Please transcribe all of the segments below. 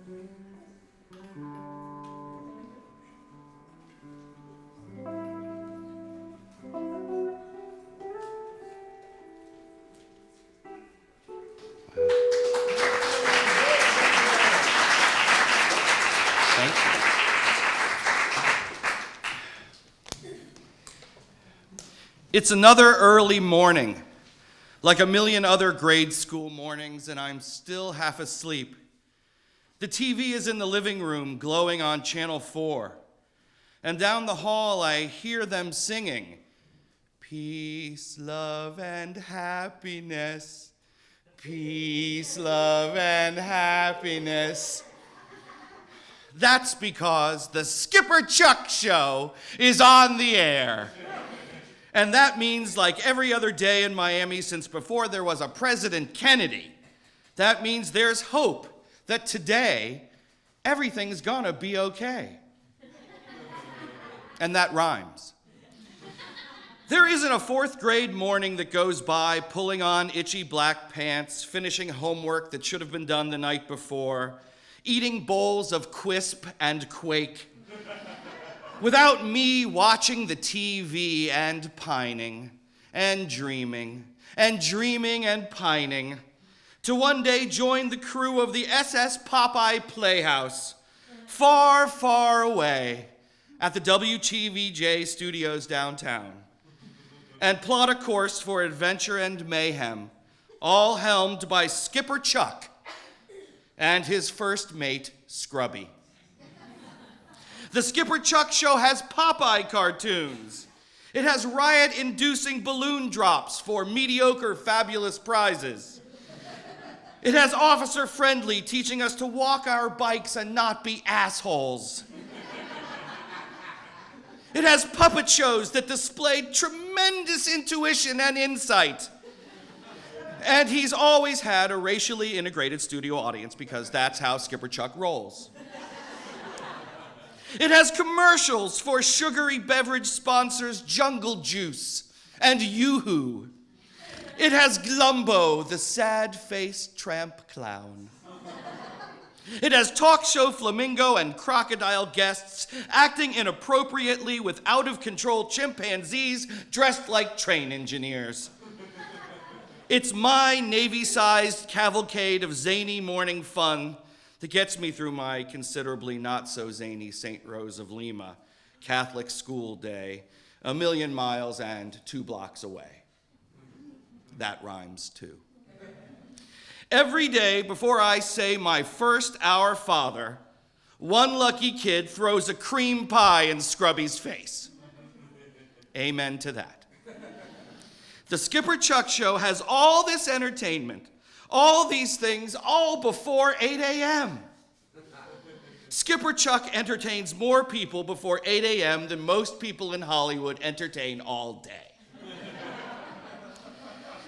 Thank you. It's another early morning, like a million other grade school mornings, and I'm still half asleep. The TV is in the living room, glowing on Channel 4. And down the hall, I hear them singing, "Peace, love, and happiness. Peace, love, and happiness." That's because the Skipper Chuck Show is on the air. And that means, like every other day in Miami since before there was a President Kennedy, that means there's hope that today everything's gonna be okay. And that rhymes. There isn't a fourth grade morning that goes by pulling on itchy black pants, finishing homework that should have been done the night before, eating bowls of Quisp and Quake, without me watching the TV and pining and dreaming and dreaming and pining to one day join the crew of the SS Popeye Playhouse far, far away at the WTVJ studios downtown and plot a course for adventure and mayhem, all helmed by Skipper Chuck and his first mate, Scrubby. The Skipper Chuck Show has Popeye cartoons. It has riot-inducing balloon drops for mediocre, fabulous prizes. It has Officer Friendly teaching us to walk our bikes and not be assholes. It has puppet shows that display tremendous intuition and insight. And he's always had a racially integrated studio audience because that's how Skipper Chuck rolls. It has commercials for sugary beverage sponsors Jungle Juice and Yoo-Hoo. It has Glumbo, the sad-faced tramp clown. It has talk show flamingo and crocodile guests acting inappropriately with out-of-control chimpanzees dressed like train engineers. It's my Navy-sized cavalcade of zany morning fun that gets me through my considerably not-so-zany St. Rose of Lima Catholic school day, 1,000,000 miles and 2 blocks away. That rhymes, too. Every day before I say my first Our Father, one lucky kid throws a cream pie in Scrubby's face. Amen to that. The Skipper Chuck Show has all this entertainment, all these things, all before 8 a.m. Skipper Chuck entertains more people before 8 a.m. than most people in Hollywood entertain all day.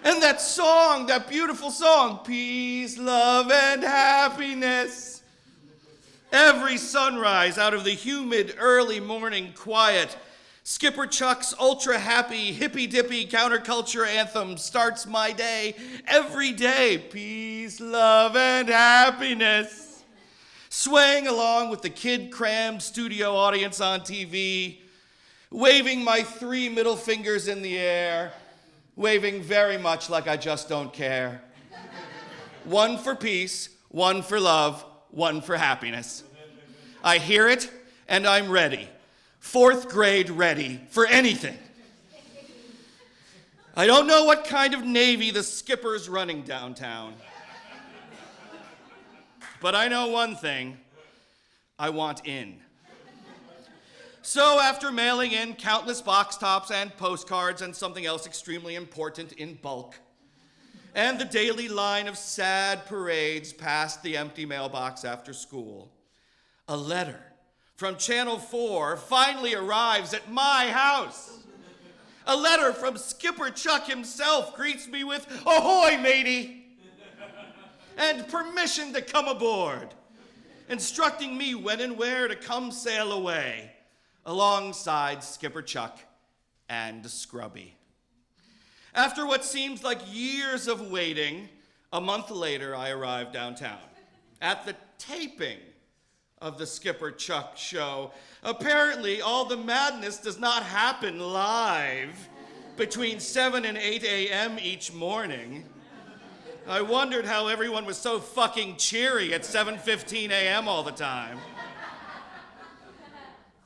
And that song, that beautiful song, "Peace, Love, and Happiness." Every sunrise out of the humid early morning quiet, Skipper Chuck's ultra-happy, hippy-dippy counterculture anthem starts my day every day. Peace, love, and happiness. Swaying along with the kid-crammed studio audience on TV, waving my 3 middle fingers in the air, waving very much like I just don't care. 1 for peace, 1 for love, 1 for happiness. I hear it, and I'm ready. 4th grade ready for anything. I don't know what kind of Navy the skipper's running downtown. But I know one thing. I want in. So after mailing in countless box tops and postcards and something else extremely important in bulk, and the daily line of sad parades past the empty mailbox after school, a letter from Channel 4 finally arrives at my house. A letter from Skipper Chuck himself greets me with, "Ahoy, matey!" and permission to come aboard, instructing me when and where to come sail away, alongside Skipper Chuck and Scrubby. After what seems like years of waiting, a month later I arrived downtown at the taping of the Skipper Chuck Show. Apparently, all the madness does not happen live between 7 and 8 a.m. each morning. I wondered how everyone was so fucking cheery at 7:15 a.m. all the time.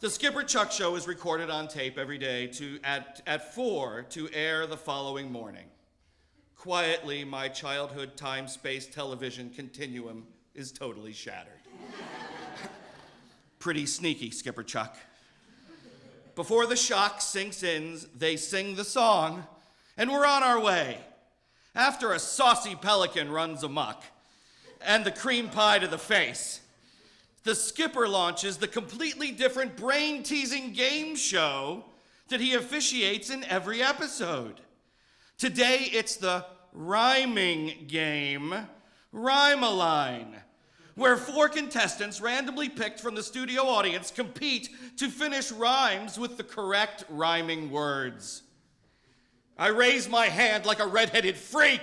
The Skipper Chuck Show is recorded on tape every day at 4 to air the following morning. Quietly, my childhood time-space television continuum is totally shattered. Pretty sneaky, Skipper Chuck. Before the shock sinks in, they sing the song, and we're on our way. After a saucy pelican runs amok, and the cream pie to the face, the skipper launches the completely different brain-teasing game show that he officiates in every episode. Today, it's the rhyming game, Rhyme-A-Line, where 4 contestants randomly picked from the studio audience compete to finish rhymes with the correct rhyming words. I raise my hand like a redheaded freak.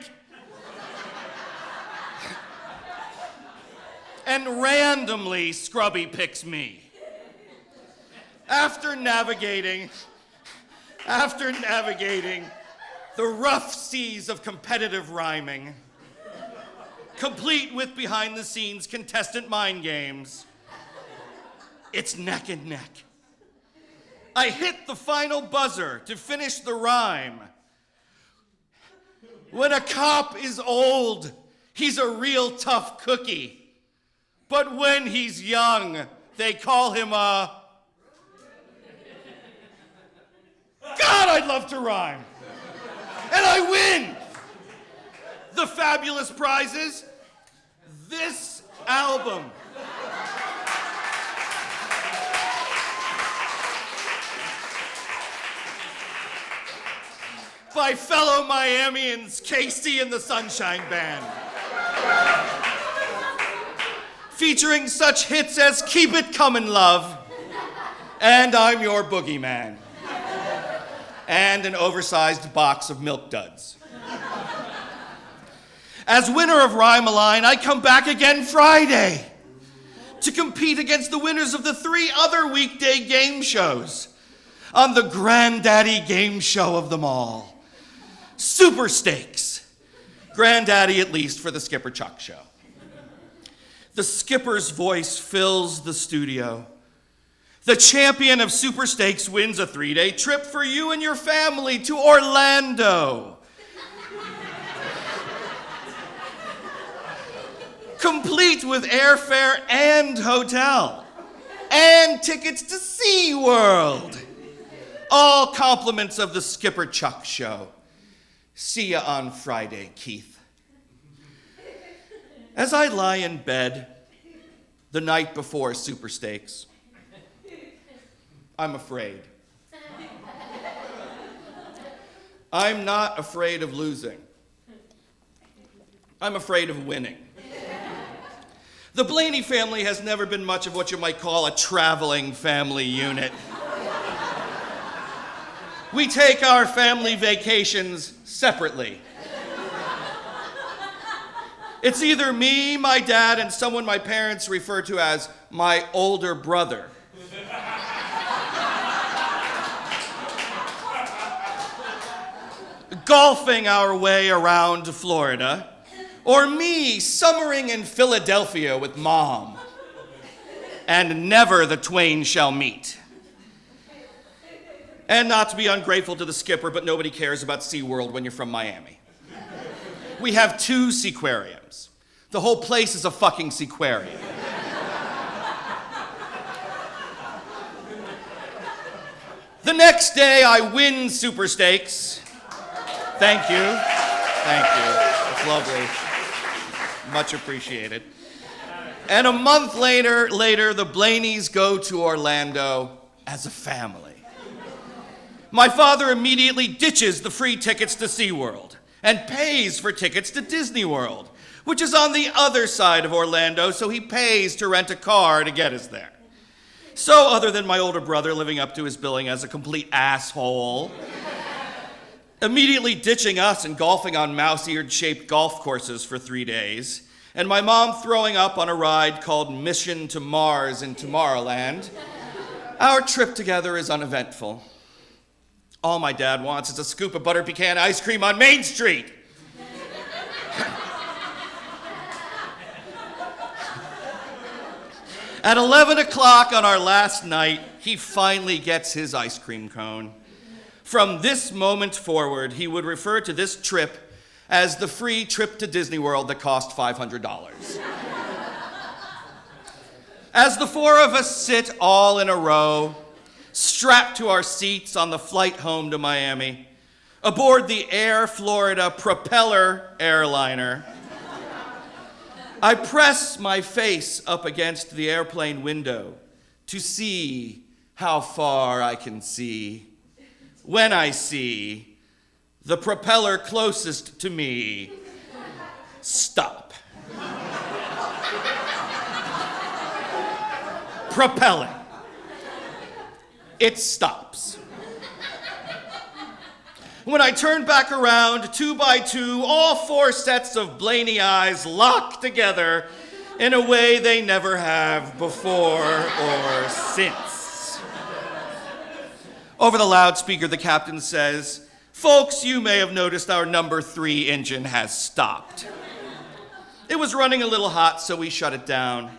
And randomly, Scrubby picks me. After navigating the rough seas of competitive rhyming, complete with behind-the-scenes contestant mind games, it's neck and neck. I hit the final buzzer to finish the rhyme. When a cop is old, he's a real tough cookie. But when he's young, they call him a... God, I'd love to rhyme. And I win. The fabulous prizes, this album. By fellow Miamians, Casey and the Sunshine Band. Featuring such hits as Keep It Comin' Love, and I'm Your Boogeyman, and an oversized box of Milk Duds. As winner of Rhyme-A-Line, I come back again Friday to compete against the winners of the 3 other weekday game shows on the granddaddy game show of them all, Super Stakes. Granddaddy, at least, for the Skipper Chuck Show. The skipper's voice fills the studio. The champion of Super Stakes wins a 3-day trip for you and your family to Orlando. Complete with airfare and hotel. And tickets to SeaWorld. All compliments of the Skipper Chuck Show. See ya on Friday, Keith. As I lie in bed the night before Super Stakes, I'm afraid. I'm not afraid of losing. I'm afraid of winning. The Blaney family has never been much of what you might call a traveling family unit. We take our family vacations separately. It's either me, my dad, and someone my parents refer to as my older brother. Golfing our way around Florida, or me summering in Philadelphia with Mom. And never the twain shall meet. And not to be ungrateful to the skipper, but nobody cares about SeaWorld when you're from Miami. We have 2 seaquariums. The whole place is a fucking seaquarium. The next day, I win Super Stakes. Thank you. Thank you. It's lovely. Much appreciated. And a month later, the Blaneys go to Orlando as a family. My father immediately ditches the free tickets to SeaWorld and pays for tickets to Disney World, which is on the other side of Orlando, so he pays to rent a car to get us there. So other than my older brother living up to his billing as a complete asshole, immediately ditching us and golfing on mouse-eared shaped golf courses for 3 days, and my mom throwing up on a ride called Mission to Mars in Tomorrowland, our trip together is uneventful. All my dad wants is a scoop of butter pecan ice cream on Main Street. At 11 o'clock on our last night, he finally gets his ice cream cone. From this moment forward, he would refer to this trip as the free trip to Disney World that cost $500. As the four of us sit all in a row, strapped to our seats on the flight home to Miami, aboard the Air Florida propeller airliner, I press my face up against the airplane window to see how far I can see. When I see the propeller closest to me stop. Propelling. It stops. When I turn back around, 2 by 2, all 4 sets of Blaney eyes lock together in a way they never have before or since. Over the loudspeaker, the captain says, "Folks, you may have noticed our number 3 engine has stopped. It was running a little hot, so we shut it down.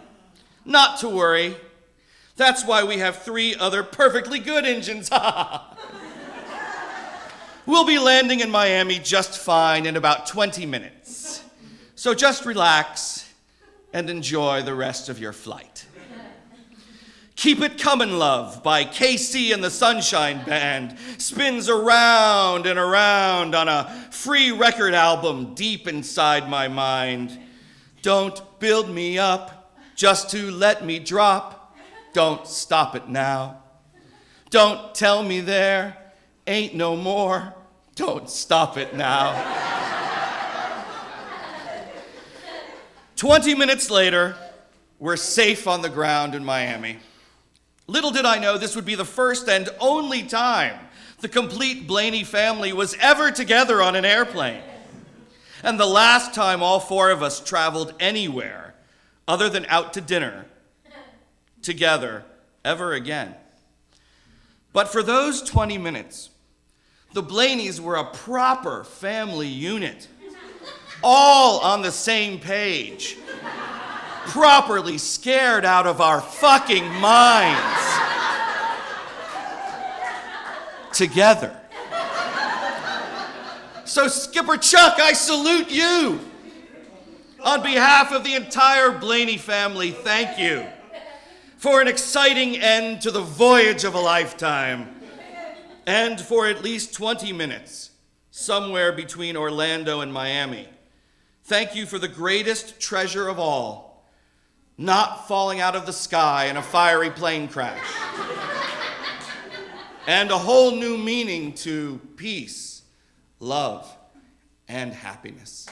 Not to worry. That's why we have 3 other perfectly good engines." We'll be landing in Miami just fine in about 20 minutes. So just relax and enjoy the rest of your flight. Keep It Comin' Love by KC and the Sunshine Band spins around and around on a free record album deep inside my mind. Don't build me up just to let me drop. Don't stop it now. Don't tell me there ain't no more. Don't stop it now. 20 minutes later, we're safe on the ground in Miami. Little did I know this would be the first and only time the complete Blaney family was ever together on an airplane. And the last time all 4 of us traveled anywhere other than out to dinner together ever again. But for those 20 minutes, the Blaneys were a proper family unit, all on the same page, properly scared out of our fucking minds, together. So Skipper Chuck, I salute you. On behalf of the entire Blaney family, thank you for an exciting end to the voyage of a lifetime, and for at least 20 minutes, somewhere between Orlando and Miami. Thank you for the greatest treasure of all, not falling out of the sky in a fiery plane crash, and a whole new meaning to peace, love, and happiness.